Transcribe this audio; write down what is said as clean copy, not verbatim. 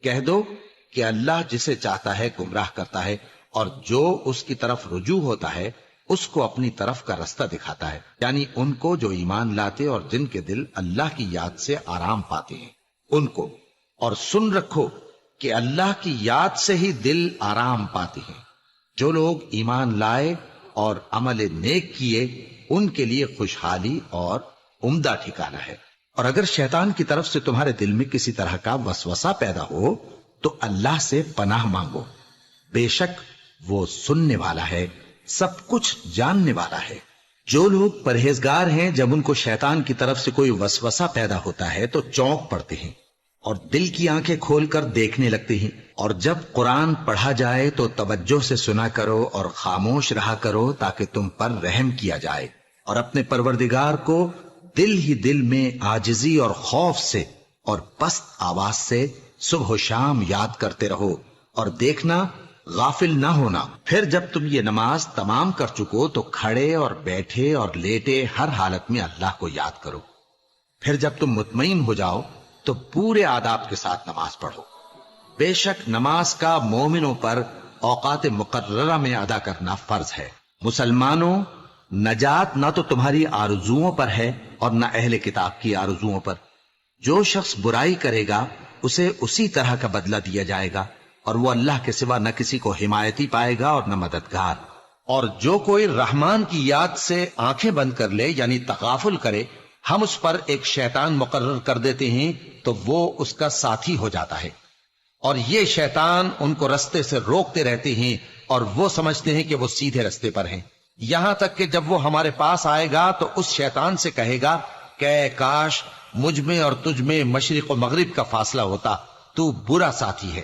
کہہ دو کہ اللہ جسے چاہتا ہے گمراہ کرتا ہے، اور جو اس کی طرف رجوع ہوتا ہے اس کو اپنی طرف کا رستہ دکھاتا ہے، یعنی ان کو جو ایمان لاتے اور جن کے دل اللہ کی یاد سے آرام پاتے ہیں ان کو۔ اور سن رکھو کہ اللہ کی یاد سے ہی دل آرام پاتے ہیں۔ جو لوگ ایمان لائے اور عمل نیک کیے ان کے لیے خوشحالی اور عمدہ ٹھکانہ ہے۔ اور اگر شیطان کی طرف سے تمہارے دل میں کسی طرح کا وسوسہ پیدا ہو تو اللہ سے پناہ مانگو، بے شک وہ سننے والا ہے، سب کچھ جاننے والا ہے۔ جو لوگ پرہیزگار ہیں جب ان کو شیطان کی طرف سے کوئی وسوسہ پیدا ہوتا ہے تو چونک پڑتے ہیں اور دل کی آنکھیں کھول کر دیکھنے لگتے ہیں، اور جب قرآن پڑھا جائے تو توجہ سے سنا کرو اور خاموش رہا کرو تاکہ تم پر رحم کیا جائے، اور اپنے پروردگار کو دل ہی دل میں عاجزی اور خوف سے اور پست آواز سے صبح و شام یاد کرتے رہو، اور دیکھنا غافل نہ ہونا۔ پھر جب تم یہ نماز تمام کر چکو تو کھڑے اور بیٹھے اور لیٹے ہر حالت میں اللہ کو یاد کرو۔ پھر جب تم مطمئن ہو جاؤ تو پورے آداب کے ساتھ نماز پڑھو۔ بے شک نماز کا مومنوں پر اوقات مقررہ میں ادا کرنا فرض ہے۔ مسلمانوں، نجات نہ تو تمہاری آرزوؤں پر ہے اور نہ اہل کتاب کی آرزوؤں پر۔ جو شخص برائی کرے گا اسے اسی طرح کا بدلہ دیا جائے گا، اور وہ اللہ کے سوا نہ کسی کو حمایتی پائے گا اور نہ مددگار۔ اور جو کوئی رحمان کی یاد سے آنکھیں بند کر لے یعنی تغافل کرے، ہم اس پر ایک شیطان مقرر کر دیتے ہیں تو وہ اس کا ساتھی ہو جاتا ہے، اور یہ شیطان ان کو رستے سے روکتے رہتے ہیں اور وہ سمجھتے ہیں کہ وہ سیدھے رستے پر ہیں، یہاں تک کہ جب وہ ہمارے پاس آئے گا تو اس شیطان سے کہے گا کہ کاش مجھ میں اور تجھ میں مشرق و مغرب کا فاصلہ ہوتا، تو برا ساتھی ہے۔